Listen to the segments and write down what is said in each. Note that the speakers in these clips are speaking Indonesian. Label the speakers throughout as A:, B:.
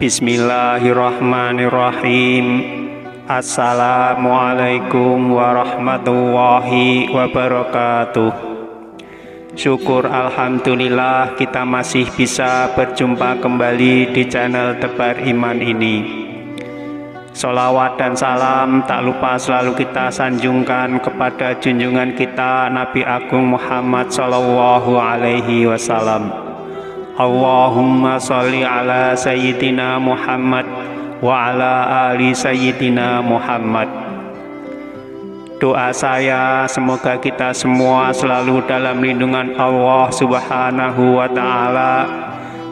A: Bismillahirrahmanirrahim. Assalamualaikum warahmatullahi wabarakatuh. Syukur alhamdulillah kita masih bisa berjumpa kembali di channel Tebar Iman ini. Sholawat dan salam tak lupa selalu kita sanjungkan kepada junjungan kita Nabi Agung Muhammad Sallallahu Alaihi Wasallam. Allahumma sholli ala Sayyidina Muhammad wa ala ali Sayyidina Muhammad. Doa saya semoga kita semua selalu dalam lindungan Allah Subhanahu wa Ta'ala,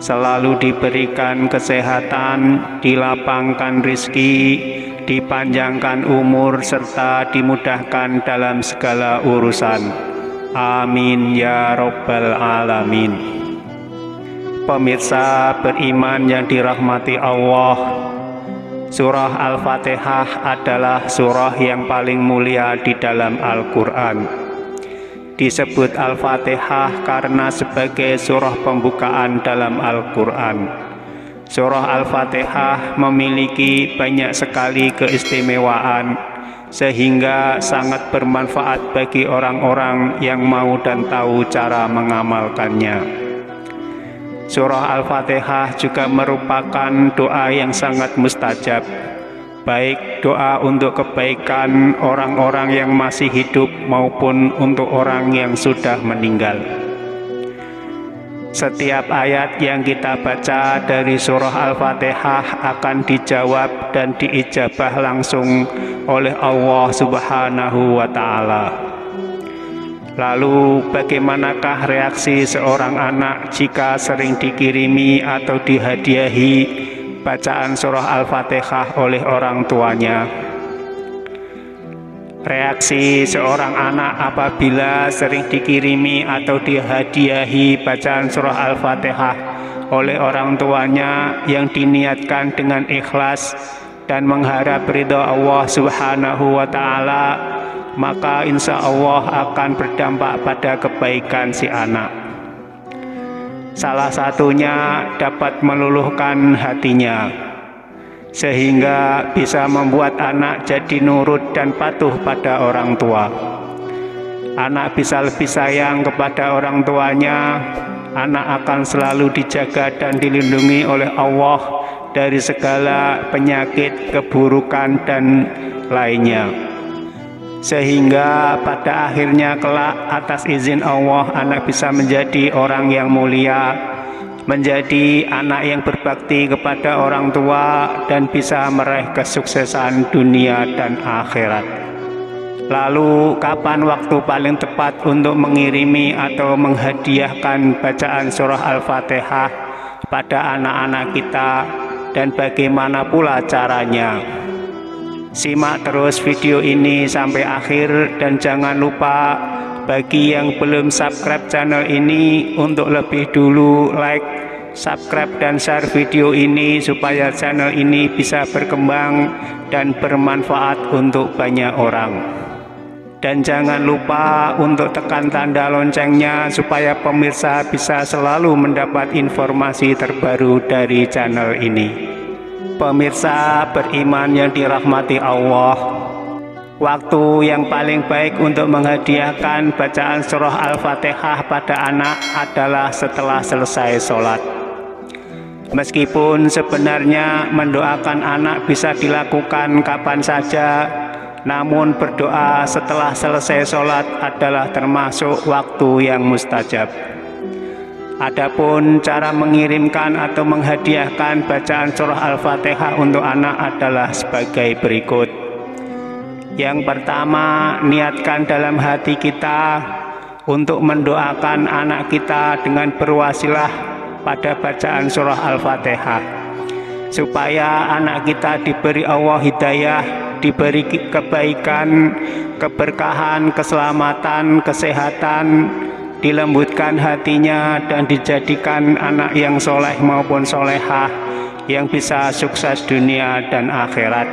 A: selalu diberikan kesehatan, dilapangkan rizki, dipanjangkan umur, serta dimudahkan dalam segala urusan. Amin ya Rabbal Alamin. Pemirsa beriman yang dirahmati Allah, surah Al-Fatihah adalah surah yang paling mulia di dalam Al-Quran. Disebut Al-Fatihah karena sebagai surah pembukaan dalam Al-Quran. Surah Al-Fatihah memiliki banyak sekali keistimewaan, sehingga sangat bermanfaat bagi orang-orang yang mau dan tahu cara mengamalkannya. Surah Al-Fatihah juga merupakan doa yang sangat mustajab, baik doa untuk kebaikan orang-orang yang masih hidup maupun untuk orang yang sudah meninggal. Setiap ayat yang kita baca dari surah Al-Fatihah akan dijawab dan diijabah langsung oleh Allah Subhanahu wa Ta'ala. Lalu bagaimanakah reaksi seorang anak jika sering dikirimi atau dihadiahi bacaan surah Al-Fatihah oleh orang tuanya? Reaksi seorang anak apabila sering dikirimi atau dihadiahi bacaan surah Al-Fatihah oleh orang tuanya yang diniatkan dengan ikhlas dan mengharap ridha Allah Subhanahu wa Ta'ala, maka insya Allah akan berdampak pada kebaikan si anak. Salah satunya dapat meluluhkan hatinya, sehingga bisa membuat anak jadi nurut dan patuh pada orang tua. Anak bisa lebih sayang kepada orang tuanya. Anak akan selalu dijaga dan dilindungi oleh Allah dari segala penyakit, keburukan, dan lainnya. Sehingga pada akhirnya kelak atas izin Allah anak bisa menjadi orang yang mulia, menjadi anak yang berbakti kepada orang tua dan bisa meraih kesuksesan dunia dan akhirat. Lalu kapan waktu paling tepat untuk mengirimi atau menghadiahkan bacaan surah Al-Fatihah pada anak-anak kita, dan bagaimana pula caranya? Simak terus video ini sampai akhir, dan jangan lupa bagi yang belum subscribe channel ini untuk lebih dulu like, subscribe, dan share video ini supaya channel ini bisa berkembang dan bermanfaat untuk banyak orang. Dan jangan lupa untuk tekan tanda loncengnya supaya pemirsa bisa selalu mendapat informasi terbaru dari channel ini. Pemirsa beriman yang dirahmati Allah, waktu yang paling baik untuk menghadiahkan bacaan surah Al-Fatihah pada anak adalah setelah selesai sholat. Meskipun sebenarnya mendoakan anak bisa dilakukan kapan saja, namun berdoa setelah selesai sholat adalah termasuk waktu yang mustajab. Adapun cara mengirimkan atau menghadiahkan bacaan surah Al-Fatihah untuk anak adalah sebagai berikut. Yang pertama, niatkan dalam hati kita untuk mendoakan anak kita dengan berwasilah pada bacaan surah Al-Fatihah, supaya anak kita diberi Allah hidayah, diberi kebaikan, keberkahan, keselamatan, kesehatan, dilembutkan hatinya, dan dijadikan anak yang soleh maupun solehah yang bisa sukses dunia dan akhirat.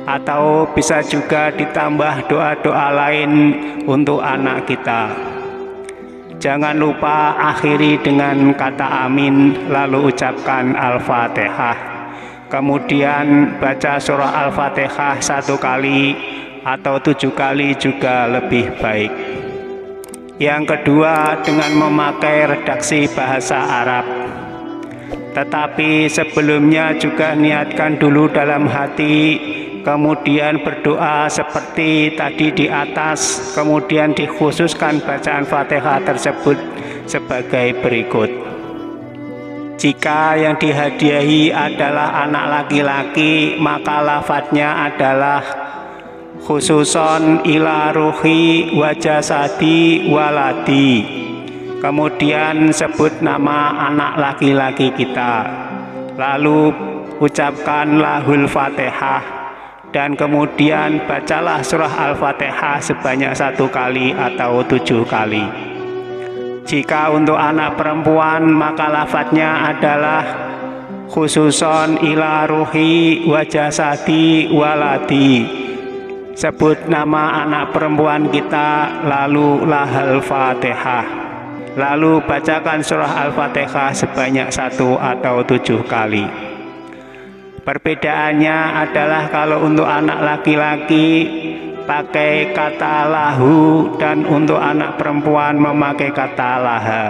A: Atau bisa juga ditambah doa-doa lain untuk anak kita. Jangan lupa akhiri dengan kata amin, lalu ucapkan Al-Fatihah. Kemudian baca surah Al-Fatihah 1 kali atau 7 kali juga lebih baik. Yang kedua, dengan memakai redaksi bahasa Arab. Tetapi sebelumnya juga niatkan dulu dalam hati, kemudian berdoa seperti tadi di atas, kemudian dikhususkan bacaan Fatihah tersebut sebagai berikut. Jika yang dihadiahi adalah anak laki-laki, maka lafadznya adalah khususon ila ruhi wa jasadi waladi. Kemudian sebut nama anak laki-laki kita, lalu ucapkan lahul Fatihah, dan kemudian bacalah surah Al-Fatihah sebanyak 1 kali atau 7 kali. Jika untuk anak perempuan, maka lafadznya adalah khususon ila ruhi wa jasadi waladi. Sebut nama anak perempuan kita, lalu lahal Fatihah. Lalu bacakan surah Al-Fatihah sebanyak 1 atau 7 kali. Perbedaannya adalah kalau untuk anak laki-laki pakai kata lahu, dan untuk anak perempuan memakai kata laha.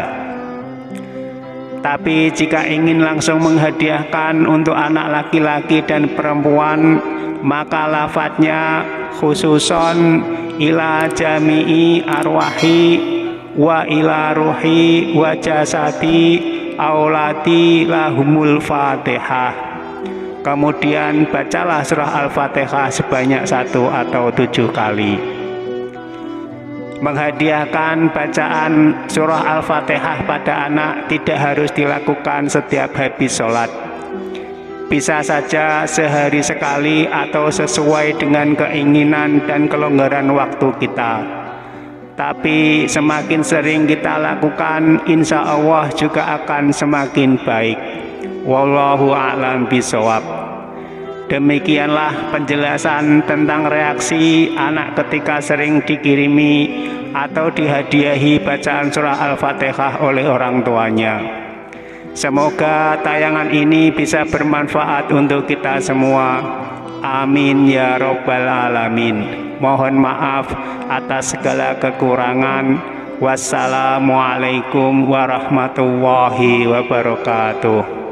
A: Tapi jika ingin langsung menghadiahkan untuk anak laki-laki dan perempuan, maka lafadznya khususon ila jami'i arwahi wa ila ruhi wa jasadi aulati lahumul Fatihah. Kemudian bacalah surah Al-Fatihah sebanyak 1 atau 7 kali. Menghadiahkan bacaan surah Al-Fatihah pada anak tidak harus dilakukan setiap habis sholat. Bisa saja sehari sekali atau sesuai dengan keinginan dan kelonggaran waktu kita. Tapi semakin sering kita lakukan, insya Allah juga akan semakin baik. Wallahu a'lam bishawab. Demikianlah penjelasan tentang reaksi anak ketika sering dikirimi atau dihadiahi bacaan surah Al-Fatihah oleh orang tuanya. Semoga tayangan ini bisa bermanfaat untuk kita semua. Amin ya Rabbal Alamin. Mohon maaf atas segala kekurangan. Wassalamualaikum warahmatullahi wabarakatuh.